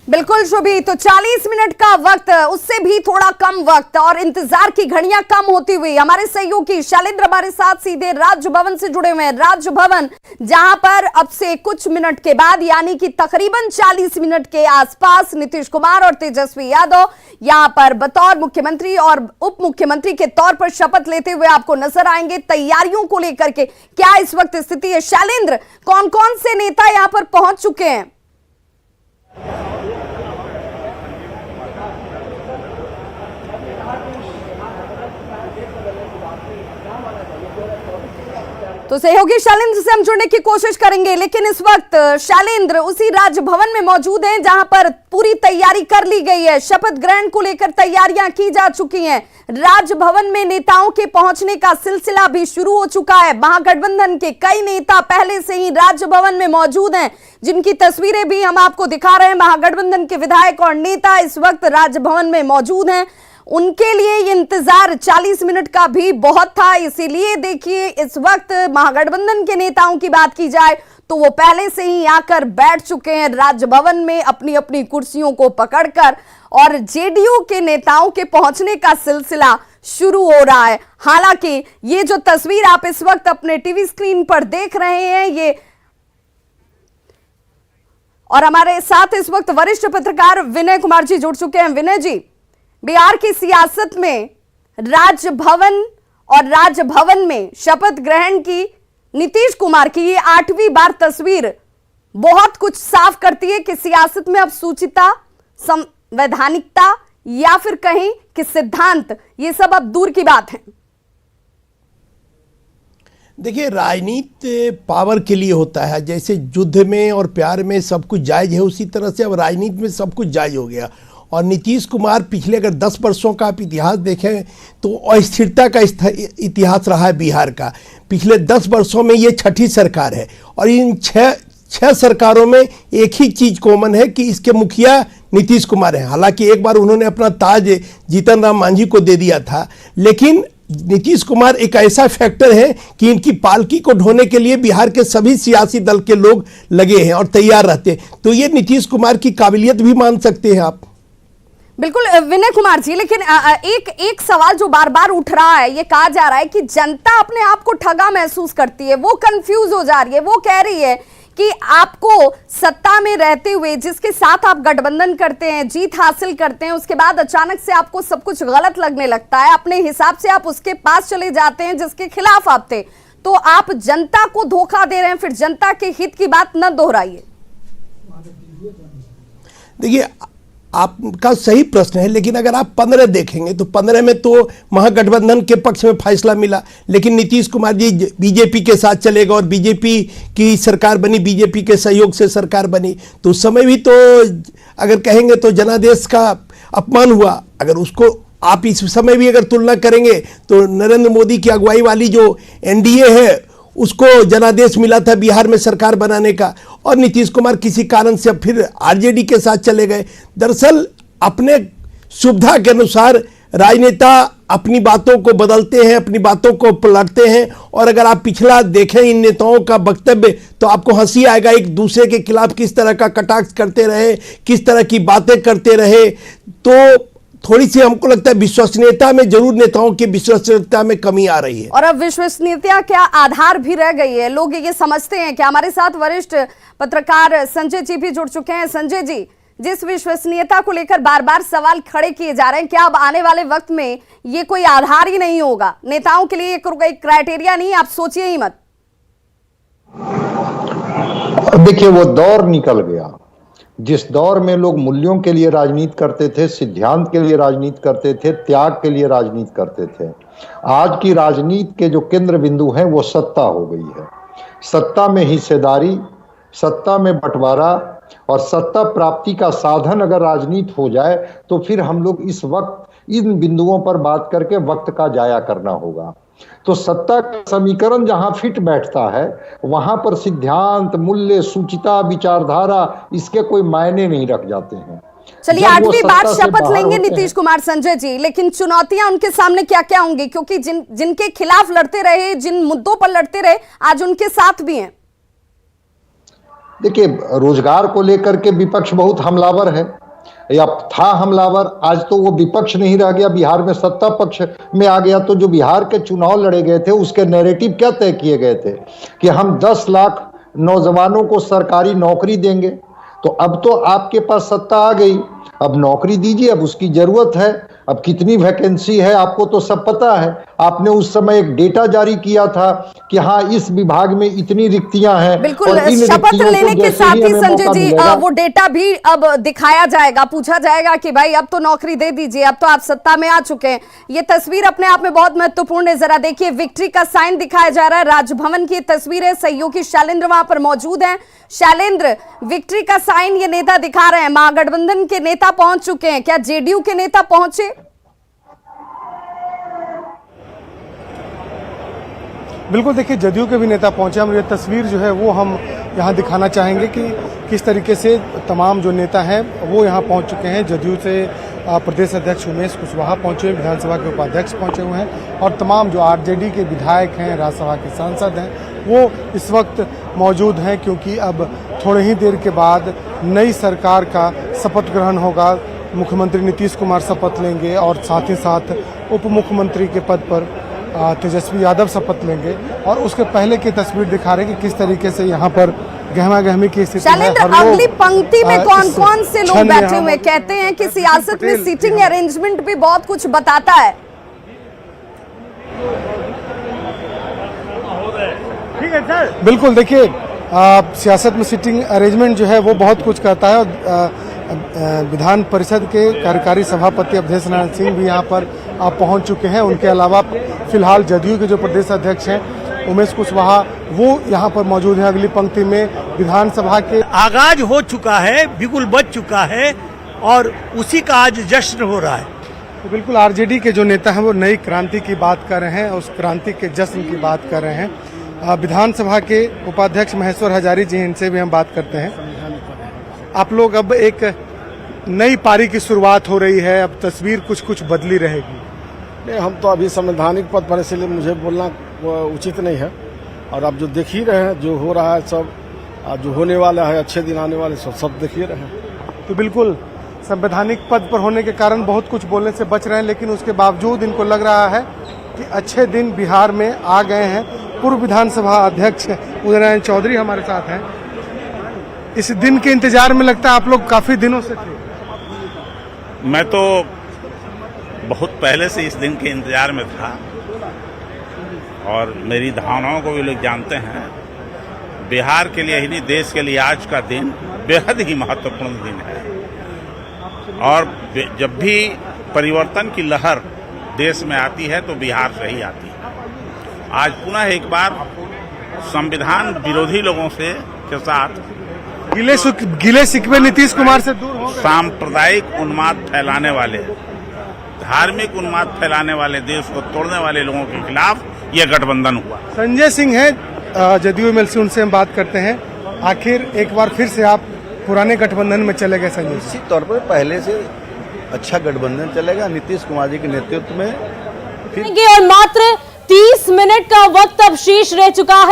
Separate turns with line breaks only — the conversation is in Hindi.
बिल्कुल शुभी। तो 40 मिनट का वक्त, उससे भी थोड़ा कम वक्त और इंतजार की घड़ियां कम होती हुई हमारे सहयोगी शैलेंद्र हमारे साथ सीधे राजभवन से जुड़े हुए हैं। राजभवन जहां पर अब से कुछ मिनट के बाद यानी कि तकरीबन 40 मिनट के आसपास नीतीश कुमार और तेजस्वी यादव यहां पर बतौर मुख्यमंत्री और उप मुख्यमंत्री के तौर पर शपथ लेते हुए आपको नजर आएंगे। तैयारियों को लेकर के क्या इस वक्त स्थिति है? शैलेंद्र, कौन कौन से नेता यहां पर पहुंच चुके हैं? तो सहयोगी शैलेंद्र से हम जुड़ने की कोशिश करेंगे, लेकिन इस वक्त शैलेंद्र उसी राजभवन में मौजूद हैं जहां पर पूरी तैयारी कर ली गई है। शपथ ग्रहण को लेकर तैयारियां की जा चुकी हैं। राजभवन में नेताओं के पहुंचने का सिलसिला भी शुरू हो चुका है। महागठबंधन के कई नेता पहले से ही राजभवन में मौजूद हैं, जिनकी तस्वीरें भी हम आपको दिखा रहे हैं। महागठबंधन के विधायक और नेता इस वक्त राजभवन में मौजूद हैं। उनके लिए ये इंतजार 40 मिनट का भी बहुत था। इसीलिए देखिए, इस वक्त महागठबंधन के नेताओं की बात की जाए तो वो पहले से ही आकर बैठ चुके हैं राजभवन में अपनी अपनी कुर्सियों को पकड़कर, और जेडीयू के नेताओं के पहुंचने का सिलसिला शुरू हो रहा है। हालांकि ये जो तस्वीर आप इस वक्त अपने टीवी स्क्रीन पर देख रहे हैं, ये और हमारे साथ इस वक्त वरिष्ठ पत्रकार विनय कुमार जी जुड़ चुके हैं। विनय जी, बिहार की सियासत में राजभवन और राजभवन में शपथ ग्रहण की नीतीश कुमार की ये 8वीं बार तस्वीर बहुत कुछ साफ करती है कि सियासत में अब सूचिता, संवैधानिकता या फिर कहीं कि सिद्धांत, ये सब अब दूर की बात है।
देखिए, राजनीति पावर के लिए होता है। जैसे युद्ध में और प्यार में सब कुछ जायज है, उसी तरह से अब राजनीति में सब कुछ जायज हो गया। और नीतीश कुमार पिछले अगर 10 वर्षों का आप इतिहास देखें तो अस्थिरता का इतिहास रहा है बिहार का। पिछले 10 वर्षों में ये 6ठी सरकार है, और इन छह सरकारों में एक ही चीज़ कॉमन है कि इसके मुखिया नीतीश कुमार हैं। हालांकि एक बार उन्होंने अपना ताज जीतन राम मांझी को दे दिया था, लेकिन नीतीश कुमार एक ऐसा फैक्टर है कि इनकी पालकी को ढोने के लिए बिहार के सभी सियासी दल के लोग लगे हैं और तैयार रहते हैं। तो ये नीतीश कुमार की काबिलियत भी मान सकते हैं आप।
बिल्कुल विनय कुमार जी, लेकिन एक सवाल जो बार बार उठ रहा है, ये कहा जा रहा है कि जनता अपने आप को ठगा महसूस करती है, वो कंफ्यूज हो जा रही है। वो कह रही है कि आपको सत्ता में रहते हुए जिसके साथ आप गठबंधन करते हैं, जीत हासिल करते हैं, उसके बाद अचानक से आपको सब कुछ गलत लगने लगता है। अपने हिसाब से आप उसके पास चले जाते हैं जिसके खिलाफ आप थे, तो आप जनता को धोखा दे रहे हैं। फिर जनता के हित की बात न दोहराइए।
देखिए, आपका सही प्रश्न है, लेकिन अगर आप 15 देखेंगे तो 15 में तो महागठबंधन के पक्ष में फैसला मिला, लेकिन नीतीश कुमार जी बीजेपी के साथ चलेगा और बीजेपी की सरकार बनी, बीजेपी के सहयोग से सरकार बनी। तो उस समय भी तो अगर कहेंगे तो जनादेश का अपमान हुआ। अगर उसको आप इस समय भी अगर तुलना करेंगे तो नरेंद्र मोदी की अगुवाई वाली जो एनडीए है उसको जनादेश मिला था बिहार में सरकार बनाने का, और नीतीश कुमार किसी कारण से फिर आरजेडी के साथ चले गए। दरअसल अपने सुविधा के अनुसार राजनेता अपनी बातों को बदलते हैं, अपनी बातों को पलटते हैं। और अगर आप पिछला देखें इन नेताओं का वक्तव्य तो आपको हंसी आएगा। एक दूसरे के खिलाफ किस तरह का कटाक्ष करते रहे, किस तरह की बातें करते रहे। तो थोड़ी सी हमको लगता है विश्वसनीयता में जरूर नेताओं की विश्वसनीयता में कमी आ रही है।
और अब विश्वसनीयता क्या आधार भी रह गई है, लोग ये समझते हैं कि हमारे साथ वरिष्ठ पत्रकार संजय जी भी जुड़ चुके हैं। संजय जी, जिस विश्वसनीयता को लेकर बार बार सवाल खड़े किए जा रहे हैं, क्या अब आने वाले वक्त में ये कोई आधार ही नहीं होगा नेताओं के लिए? एक क्राइटेरिया नहीं, आप सोचिए ही मत।
देखिए, वो दौर निकल गया जिस दौर में लोग मूल्यों के लिए राजनीति करते थे, सिद्धांत के लिए राजनीति करते थे, त्याग के लिए राजनीति करते थे। आज की राजनीति के जो केंद्र बिंदु हैं वो सत्ता हो गई है। सत्ता में हिस्सेदारी, सत्ता में बंटवारा और सत्ता प्राप्ति का साधन अगर राजनीति हो जाए तो फिर हम लोग इस वक्त इन बिंदुओं पर बात करके वक्त का जाया करना होगा। तो सत्ता का समीकरण जहां फिट बैठता है वहां पर सिद्धांत, मूल्य, सूचिता, विचारधारा इसके कोई मायने नहीं रख जाते हैं।
चलिए, 8वीं बार शपथ लेंगे नीतीश कुमार संजय जी, लेकिन चुनौतियां उनके सामने क्या क्या होंगी? क्योंकि जिनके खिलाफ लड़ते रहे, जिन मुद्दों पर लड़ते रहे, आज उनके साथ भी हैं।
देखिए, रोजगार को लेकर के विपक्ष बहुत हमलावर है या था हमलावर। आज तो वो विपक्ष नहीं रह गया, बिहार में सत्ता पक्ष में आ गया। तो जो बिहार के चुनाव लड़े गए थे उसके नैरेटिव क्या तय किए गए थे कि हम 10 लाख नौजवानों को सरकारी नौकरी देंगे। तो अब तो आपके पास सत्ता आ गई, अब नौकरी दीजिए, अब उसकी जरूरत है। अब कितनी वैकेंसी है आपको तो सब पता है। आपने उस समय एक डेटा जारी किया था कि हाँ, इस विभाग में इतनी रिक्तियां हैं।
बिल्कुल, शपथ लेने के साथ ही संजय जी वो डेटा भी अब दिखाया जाएगा, पूछा जाएगा कि भाई अब तो नौकरी दे दीजिए, अब तो आप सत्ता में आ चुके हैं। ये तस्वीर अपने आप में बहुत महत्वपूर्ण है। जरा देखिए, विक्ट्री का साइन दिखाया जा रहा है, राजभवन की तस्वीरें, सहयोगी शैलेंद्र वहां पर मौजूद हैं। शैलेंद्र, विक्ट्री का साइन ये नेता दिखा रहे हैं, महागठबंधन के नेता पहुंच चुके हैं, क्या जेडीयू के नेता पहुंचे?
बिल्कुल, देखिए जदयू के भी नेता पहुंचे। हम ये तस्वीर जो है वो हम यहाँ दिखाना चाहेंगे कि किस तरीके से तमाम जो नेता हैं वो यहाँ पहुंच चुके हैं। जदयू से प्रदेश अध्यक्ष उमेश कुशवाहा पहुंचे, विधानसभा के उपाध्यक्ष पहुंचे हुए हैं और तमाम जो आरजेडी के विधायक हैं, राज्यसभा के सांसद हैं, वो इस वक्त मौजूद हैं, क्योंकि अब थोड़ी ही देर के बाद नई सरकार का शपथ ग्रहण होगा। मुख्यमंत्री नीतीश कुमार शपथ लेंगे और साथ ही साथ उप मुख्यमंत्री के पद पर तेजस्वी यादव शपथ लेंगे। और उसके पहले की तस्वीर दिखा रहे हैं कि किस तरीके से यहाँ पर गहमा गहमी की स्थिति है।
अगली पंक्ति में कौन कौन से लोग बैठे हुए? कहते हैं कि सियासत में सीटिंग अरेंजमेंट भी बहुत कुछ बताता है।
बिल्कुल, देखिए सियासत में सीटिंग अरेंजमेंट जो है वो बहुत कुछ कहता है। और विधान परिषद के कार्यकारी सभापति अवधेश नारायण सिंह भी यहाँ पर पहुँच चुके हैं। उनके अलावा फिलहाल जदयू के जो प्रदेश अध्यक्ष हैं उमेश कुशवाहा, वो यहाँ पर मौजूद हैं। अगली पंक्ति में विधानसभा के
आगाज हो चुका है, बिगुल बज चुका है और उसी का आज जश्न हो रहा है।
तो बिल्कुल, आरजेडी के जो नेता हैं वो नई क्रांति की बात कर रहे हैं, उस क्रांति के जश्न की बात कर रहे हैं। विधानसभा के उपाध्यक्ष महेश्वर हजारी जी, इनसे भी हम बात करते हैं। आप लोग, अब एक नई पारी की शुरुआत हो रही है, अब तस्वीर कुछ कुछ बदली रहेगी।
नहीं, हम तो अभी संवैधानिक पद पर, इसलिए मुझे बोलना उचित नहीं है। और अब जो देख ही रहे हैं जो हो रहा है, सब जो होने वाला है, अच्छे दिन आने वाले सब देख ही रहे हैं।
तो बिल्कुल, संवैधानिक पद पर होने के कारण बहुत कुछ बोलने से बच रहे हैं, लेकिन उसके बावजूद इनको लग रहा है कि अच्छे दिन बिहार में आ गए हैं। पूर्व विधानसभा अध्यक्ष उदय नारायण चौधरी हमारे साथ हैं। इस दिन के इंतजार में लगता है आप लोग काफी दिनों से थे।
मैं तो बहुत पहले से इस दिन के इंतजार में था और मेरी धारणाओं को भी लोग जानते हैं। बिहार के लिए ही नहीं, देश के लिए आज का दिन बेहद ही महत्वपूर्ण दिन है। और जब भी परिवर्तन की लहर देश में आती है तो बिहार से ही आती है। आज पुनः एक बार संविधान विरोधी लोगों से के साथ
गिले शिकवे नीतीश कुमार से दूर हो,
सांप्रदायिक उन्माद फैलाने वाले, धार्मिक उन्माद फैलाने वाले, देश को तोड़ने वाले लोगों के खिलाफ यह गठबंधन हुआ।
संजय सिंह है जदयू एमएलसी, उनसे हम बात करते हैं। आखिर एक बार फिर से आप पुराने गठबंधन में चले गए संजय?
निश्चित तौर पर पहले से अच्छा गठबंधन चलेगा नीतीश कुमार जी के नेतृत्व में।
और मात्र 30 मिनट का वक्त अब शेष रह चुका है।